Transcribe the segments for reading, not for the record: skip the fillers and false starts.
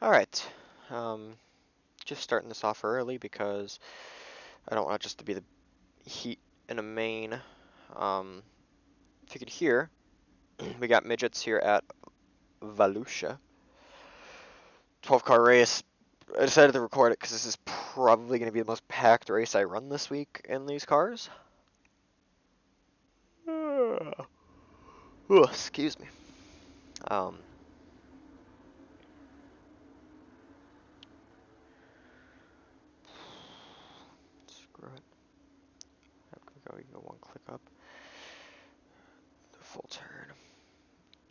Alright, just starting this off early because I don't want it just to be the heat in a main. If you could hear, we got midgets here at Volusia. 12-car race. I decided to record it because this is probably going to be the most packed race I run this week in these cars. Ooh, excuse me. Screw it. We can go one click up. Full turn.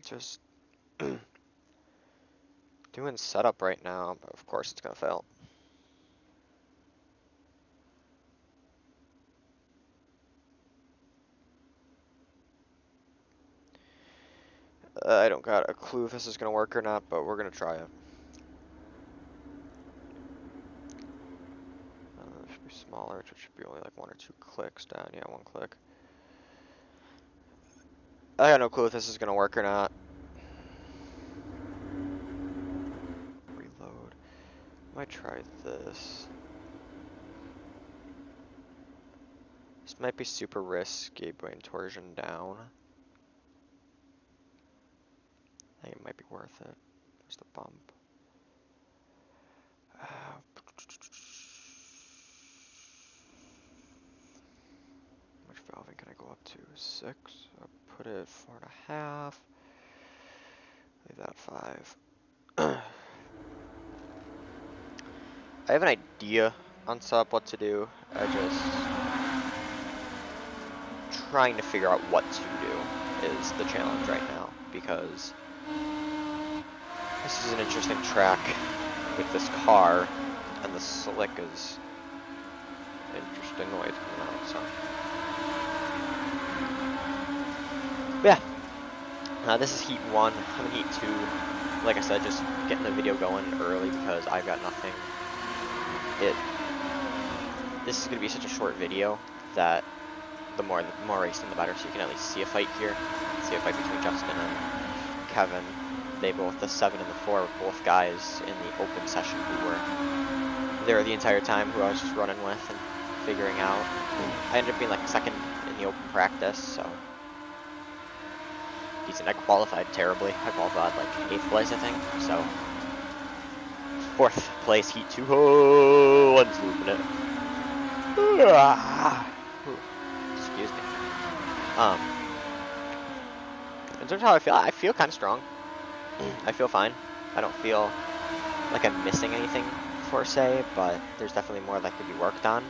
Just doing setup right now, but of course it's gonna fail. I don't got a clue if this is gonna work or not, but we're gonna try it. It should be smaller, it should be only like 1 or 2 clicks down. Yeah, 1 click. I got no clue if this is gonna work or not. Reload. Might try this. This might be super risky, brain torsion down. I think it might be worth it. There's the bump. How much valving can I go up to? 6. I'll put it 4.5. Leave that at 5. I have an idea on sub what to do. I just trying to figure out what to do is the challenge right now, because this is an interesting track with this car, and the slick is interesting noise coming out. So yeah, this is heat 1. I'm in heat 2. Like I said, just getting the video going early because I've got nothing. This is going to be such a short video that the more racing, the better. So you can at least see a fight here. See a fight between Justin and Kevin. They both, the 7 and the 4, were both guys in the open session who were there the entire time, who I was just running with and figuring out. I ended up being like 2nd in the open practice, so decent. I qualified terribly. I qualified like 8th place, I think. So 4th place, heat 2. Oh, I'm just looping it. Excuse me. In terms of how I feel kind of strong. I feel fine. I don't feel like I'm missing anything per se, but there's definitely more that could be worked on.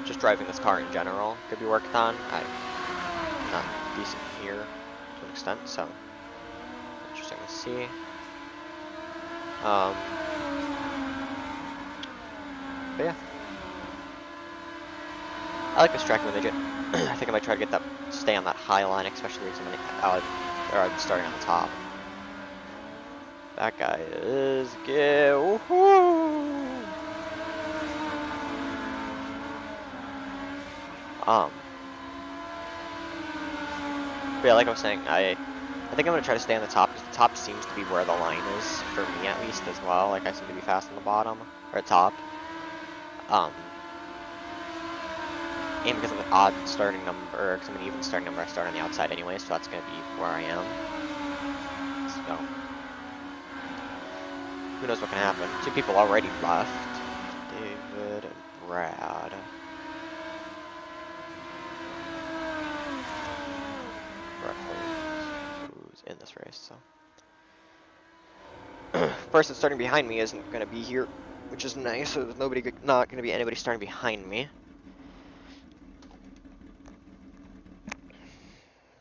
Just driving this car in general could be worked on. I'm not decent here to an extent, so interesting to see. But yeah, I like this track with Midget. I think I might try to stay on that high line, especially because I'm starting on the top. That guy is good. Woohoo! But yeah, like I was saying, I think I'm gonna try to stay on the top, because the top seems to be where the line is for me, at least, as well. Like, I seem to be fast on the bottom or top. And because of the odd starting number, because I'm an even starting number, I start on the outside anyway, so that's going to be where I am. So, who knows what can happen. 2 people already left. David and Brad. Brad who's in this race, so. Person starting behind me isn't going to be here, which is nice, so there's not going to be anybody starting behind me.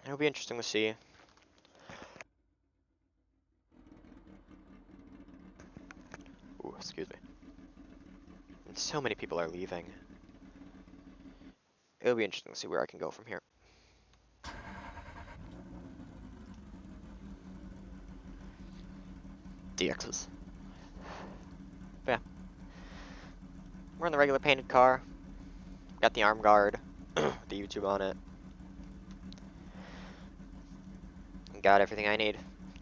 It'll be interesting to see. Ooh, excuse me. And so many people are leaving. It'll be interesting to see where I can go from here. DXs. But yeah. We're in the regular painted car. Got the arm guard. The YouTube on it. Got everything I need.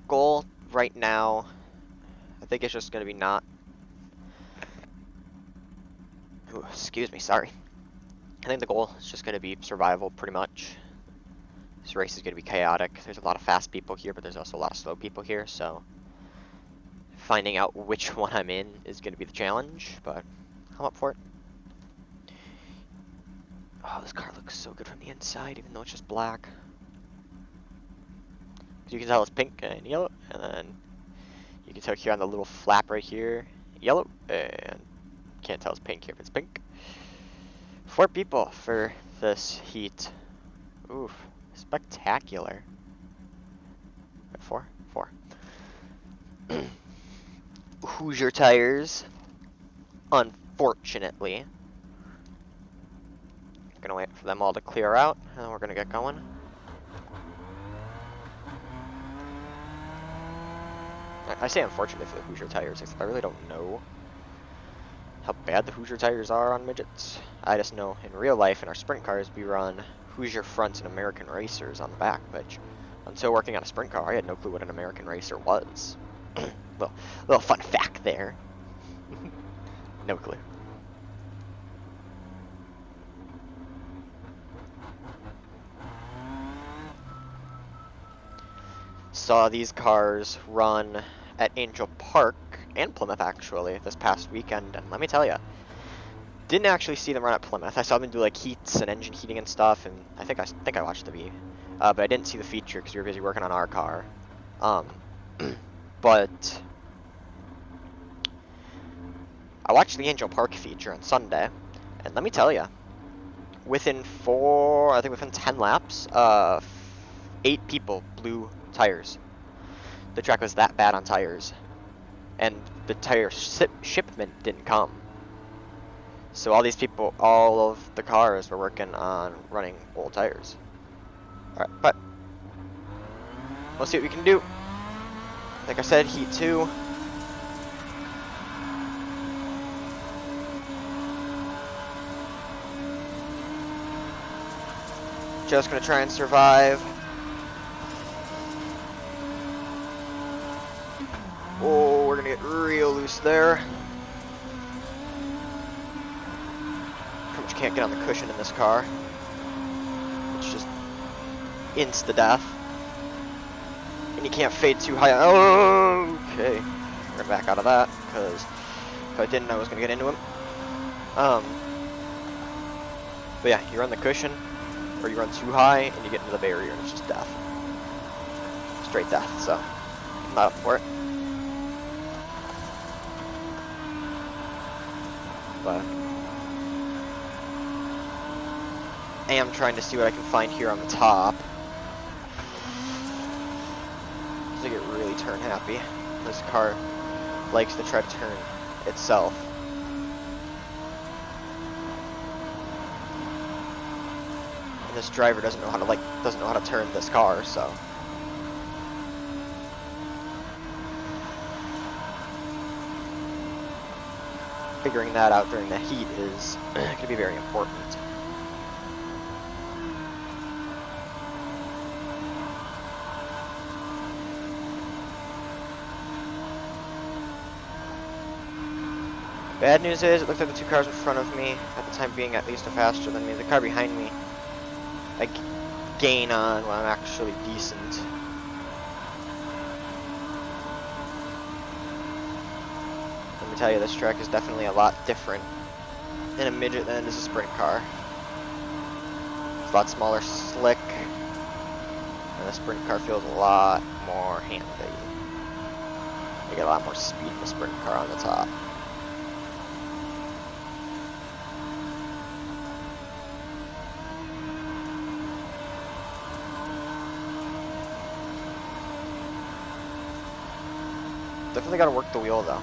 Goal right now, I think it's just going to be not... Ooh, excuse me, sorry. I think the goal is just going to be survival, pretty much. This race is going to be chaotic. There's a lot of fast people here, but there's also a lot of slow people here, so... finding out which one I'm in is going to be the challenge, but I'm up for it. Oh, this car looks so good from the inside, even though it's just black. You can tell it's pink and yellow, and then you can tell here on the little flap right here, yellow, and can't tell it's pink here, but it's pink. 4 people for this heat. Oof, spectacular. 4? 4. Hoosier tires, unfortunately. Gonna wait for them all to clear out, and then we're gonna get going. I say unfortunately for the Hoosier tires, I really don't know how bad the Hoosier tires are on midgets. I just know in real life in our sprint cars we run Hoosier fronts and American racers on the back, which until working on a sprint car I had no clue what an American racer was. little fun fact there. No clue. Saw these cars run at Angel Park and Plymouth actually this past weekend, and let me tell you, didn't actually see them run at Plymouth. I saw them do like heats and engine heating and stuff, and I think I watched the V, but I didn't see the feature because we were busy working on our car. But I watched the Angel Park feature on Sunday, and let me tell you, within 10 laps, 8 people blew tires. The track was that bad on tires, and the tire shipment didn't come. So all these people, all of the cars were working on running old tires. Alright, but let's see what we can do. Like I said, heat 2. Just gonna try and survive. Oh, we're gonna get real loose there. Pretty much can't get on the cushion in this car. It's just insta-death. And you can't fade too high. Oh, okay. We're gonna back out of that, because if I didn't, I was gonna get into him. But yeah, you run the cushion, or you run too high, and you get into the barrier, and it's just death. Straight death, so I'm not up for it. But I am trying to see what I can find here on the top. I get really turn happy. This car likes to try to turn itself. And this driver doesn't know how to turn this car, so figuring that out during the heat is going to be very important. Bad news is, it looks like the 2 cars in front of me, at the time being at least are faster than me. The car behind me, I gain on when I'm actually decent. Let me tell you, this track is definitely a lot different in a midget than it is a sprint car. It's a lot smaller, slick, and the sprint car feels a lot more handy. You get a lot more speed in the sprint car on the top. Definitely gotta work the wheel though.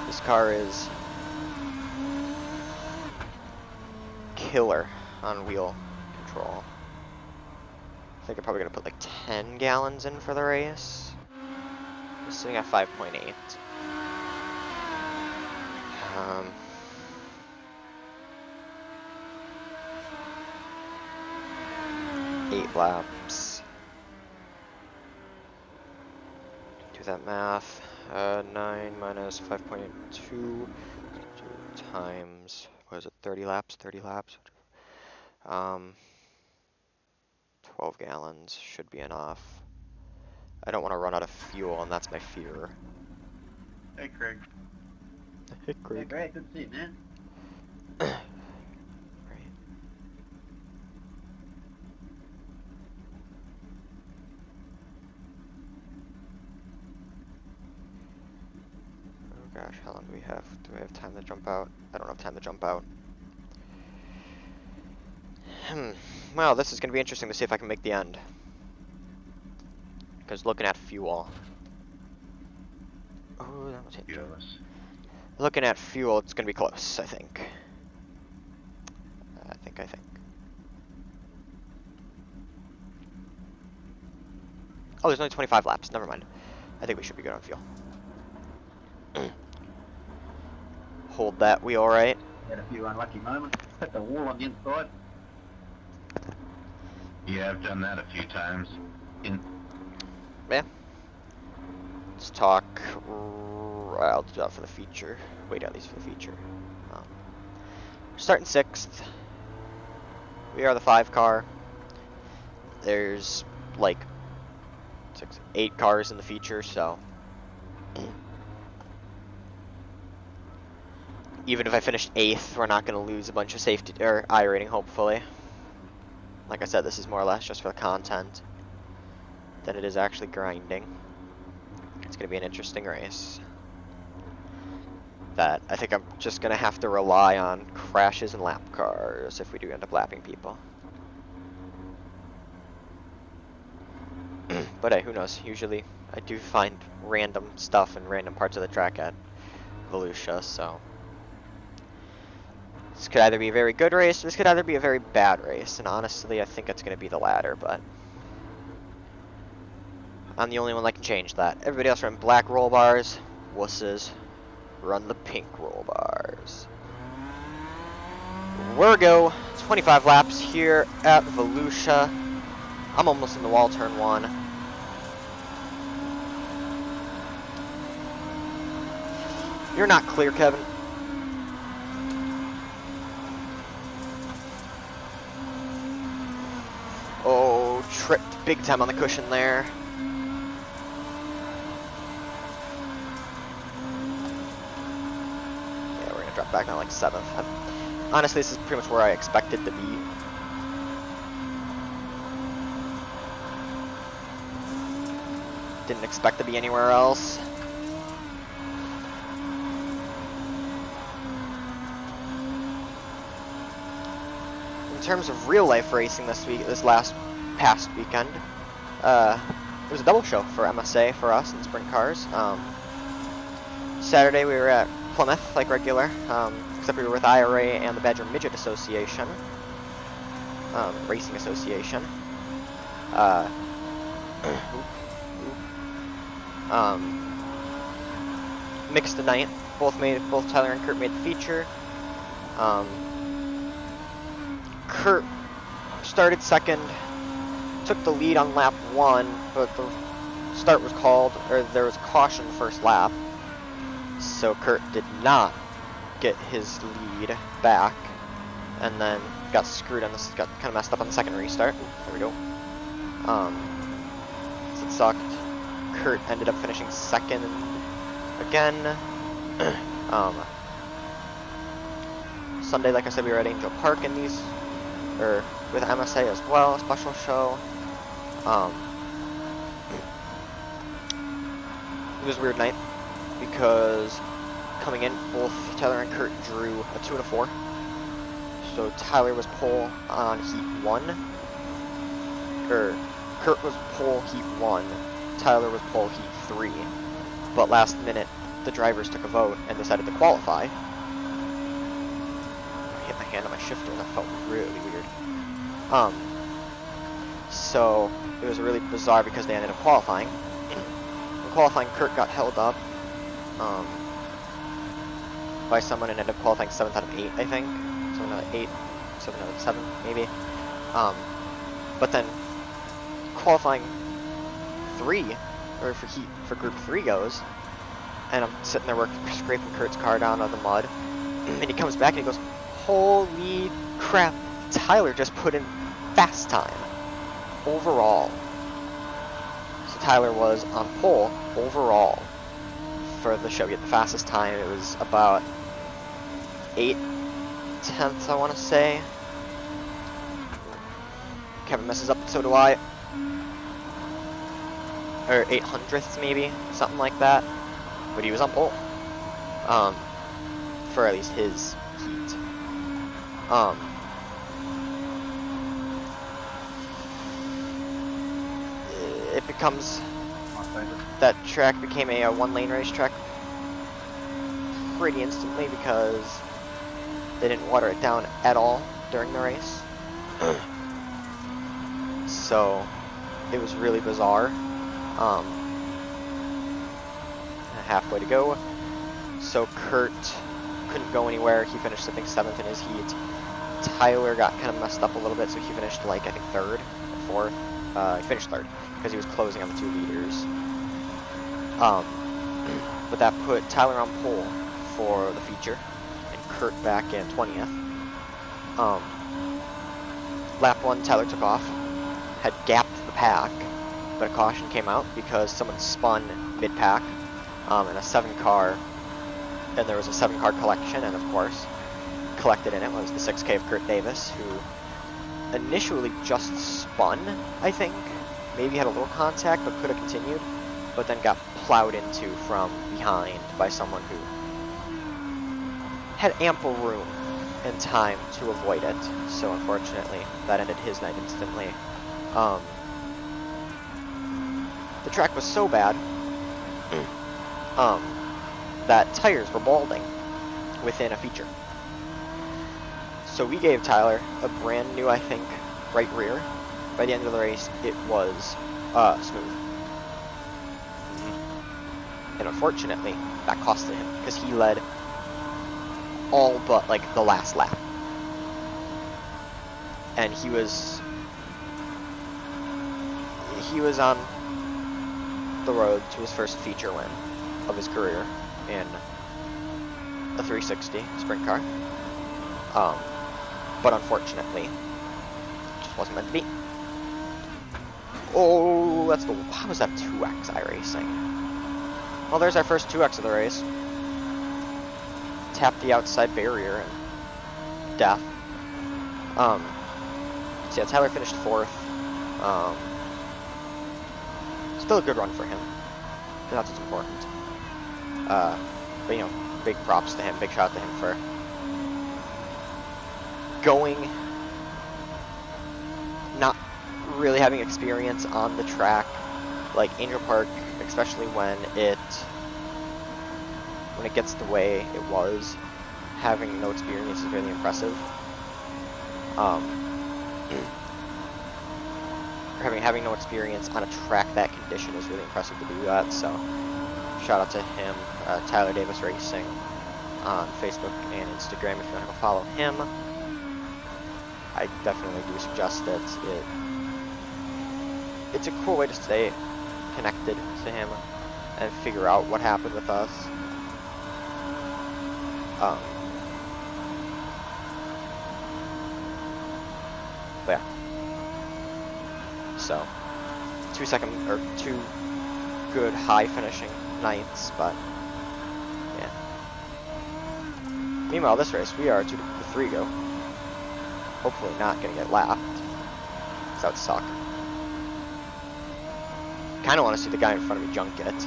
This car is killer on wheel control. I think I'm probably gonna put like 10 gallons in for the race. I'm sitting at 5.8. 8 laps. Do that math. 9 minus 5.2 times, what is it, 30 laps? 30 laps. 12 gallons should be enough. I don't want to run out of fuel, and that's my fear. Hey, Craig. Hey, Craig. Hey, Craig, good to see you, man. Right. Oh gosh, how long do we have? Do we have time to jump out? I don't have time to jump out. Well, this is going to be interesting to see if I can make the end. Because looking at fuel... Oh, that was it. Looking at fuel, it's going to be close, I think. I think. Oh, there's only 25 laps. Never mind. I think we should be good on fuel. Hold that wheel right. Had a few unlucky moments. Hit the wall on the inside. Yeah, I've done that a few times. Yeah. Let's talk. I'll do that for the feature. Wait, at least for the feature. Starting 6th. We are the 5 car. There's like 8 cars in the feature, so even if I finished 8th, we're not going to lose a bunch of safety or I rating, hopefully. Like I said, this is more or less just for the content than it is actually grinding. It's going to be an interesting race. That I think I'm just going to have to rely on crashes and lap cars if we do end up lapping people. But hey, who knows? Usually I do find random stuff in random parts of the track at Volusia, so this could either be a very good race, or this could either be a very bad race, and honestly I think it's going to be the latter, but I'm the only one that can change that. Everybody else run black roll bars, wusses run the pink roll bars. We're go 25 laps here at Volusia. I'm almost in the wall, turn 1. You're not clear, Kevin. Oh, tripped big time on the cushion there. Yeah, we're gonna drop back down like 7th. Honestly, this is pretty much where I expected to be. Didn't expect to be anywhere else. In terms of real life racing this past weekend, it was a double show for MSA for us in sprint cars. Saturday we were at Plymouth like regular, except we were with IRA and the Badger Midget Association, Racing Association. Mixed tonight. Both Tyler and Kurt made the feature. Kurt started 2nd, took the lead on lap 1, but the start was called, or there was caution first lap, so Kurt did not get his lead back, and then got screwed on this, got kind of messed up on the 2nd restart. There we go. So it sucked. Kurt ended up finishing 2nd again. Sunday, like I said, we were at Angel Park in these, or with MSA as well, a special show. It was a weird night because coming in, both Tyler and Kurt drew a 2 and a 4. So Tyler was pole on heat 1, or Kurt was pole heat 1, Tyler was pole heat 3, but last minute the drivers took a vote and decided to qualify. I hit my hand on my shifter and that felt really weird. So it was really bizarre because they ended up qualifying. In qualifying, Kurt got held up by someone and ended up qualifying 7th out of 8, I think. 7 out of 8, 7 out of 7, maybe. But then qualifying 3, or for group 3 goes, and I'm sitting there scraping Kurt's car down out of the mud, and he comes back and he goes, "Holy crap, Tyler just put in fast time overall." So Tyler was on pole overall for the show. He had the fastest time. It was about 8/10, I want to say. Kevin messes up, so do I. Or 800ths maybe, something like that. But he was on pole. For at least his heat. It becomes, that track became a one-lane racetrack pretty instantly because they didn't water it down at all during the race. So it was really bizarre. Halfway to go. So Kurt couldn't go anywhere. He finished, I think, 7th in his heat. Tyler got kind of messed up a little bit, so he finished, like, I think 3rd or 4th. He finished 3rd because he was closing on the 2 leaders. But that put Tyler on pole for the feature and Kurt back in 20th. Lap 1, Tyler took off, had gapped the pack, but a caution came out because someone spun mid-pack in a 7-car, and there was a 7-car collection, and of course, collected in it was the 6K of Kurt Davis, who initially just spun, I think. Maybe had a little contact, but could have continued, but then got plowed into from behind by someone who had ample room and time to avoid it. So unfortunately, that ended his night instantly. The track was so bad that tires were balding within a feature. So we gave Tyler a brand new, I think, right rear. By the end of the race, it was smooth. And unfortunately, that costed him because he led all but like the last lap. And he was on the road to his first feature win of his career in a 360 sprint car. But unfortunately, it just wasn't meant to be. Oh, that's the, how was that 2x Iracing? Well, there's our first 2x of the race. Tapped the outside barrier and death. So yeah, Tyler finished 4th. Still a good run for him. That's what's important. But you know, big props to him, big shout out to him for going, not really having experience on the track, like Angel Park, especially when it gets the way it was. Having no experience is really impressive. Having no experience on a track that condition is really impressive to do that. So shout out to him, Tyler Davis Racing on Facebook and Instagram if you want to go follow him. I definitely do suggest it. It's a cool way to stay connected to him and figure out what happened with us. But yeah. So 2 good high finishing nights, but yeah. Meanwhile, this race we are 2 to 3 go. Hopefully not gonna get lapped, because that would suck. Kind of want to see the guy in front of me junk it,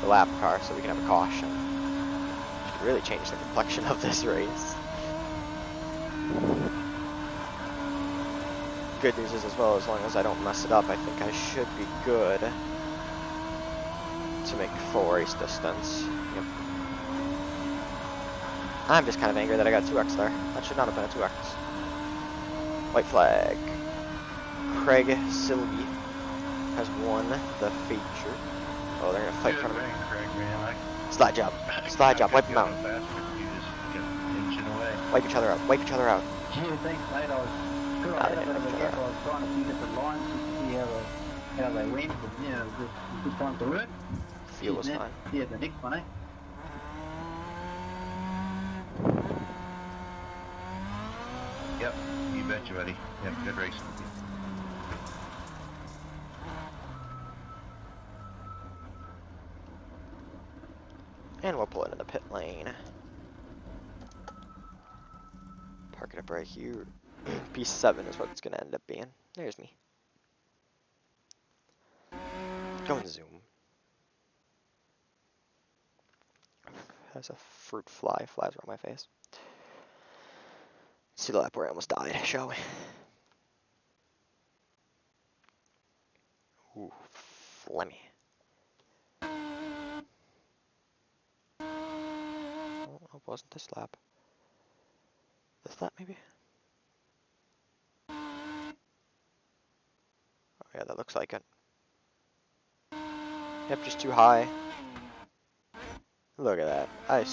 the lap car, so we can have a caution. Should really change the complexion of this race. Good news is, as well, as long as I don't mess it up, I think I should be good to make full race distance. Yep. I'm just kind of angry that I got 2x there. That should not have been a 2x. White flag. Craig Silby has won the feature. Oh, they're gonna fight for him. Slide job. Slide job. Wipe him out. Wipe each other out. Wipe each other out. Gee, thanks, mate. I was Because I Nah, had they a bit didn't of a mention gap, that. I was trying a few different lines just to see how they went, and yeah, it was just a good time to work. Fuel Cheers, was man. fine. See you at the next one, eh? Yep, you betcha, buddy. Yep, good racing with you. And we'll pull into the pit lane. Park it up right here. P7 is what it's gonna end up being. There's me. Going zoom. Has a fruit flies around my face. See the lap where I almost died, shall we? Ooh, Flemmy. Oh, it wasn't this lap. This lap, maybe? Oh, yeah, that looks like it. Yep, just too high. Look at that. I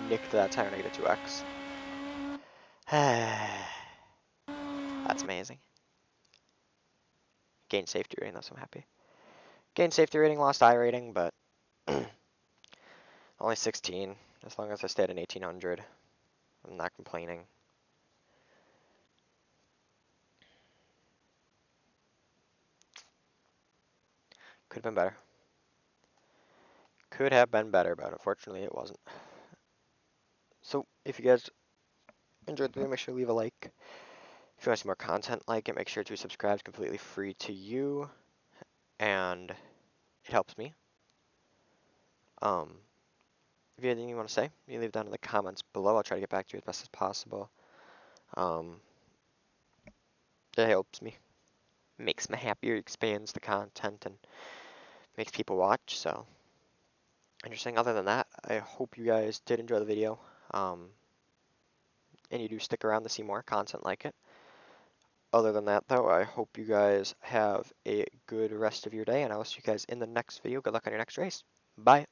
nicked that tire and I get a 2x. That's amazing. Gained safety rating, though, so I'm happy. Gained safety rating, lost I rating, but only 16. As long as I stayed in 1800, I'm not complaining. Could have been better. Could have been better, but unfortunately it wasn't. So if you guys enjoyed the video, make sure to leave a like. If you want to see more content like it, make sure to subscribe. It's completely free to you, and it helps me. If you have anything you want to say, you leave it down in the comments below. I'll try to get back to you as best as possible. It helps me. Makes me happier, expands the content, and makes people watch, so interesting. Other than that, I hope you guys did enjoy the video, and you do stick around to see more content like it. Other than that, though, I hope you guys have a good rest of your day, and I will see you guys in the next video. Good luck on your next race. Bye.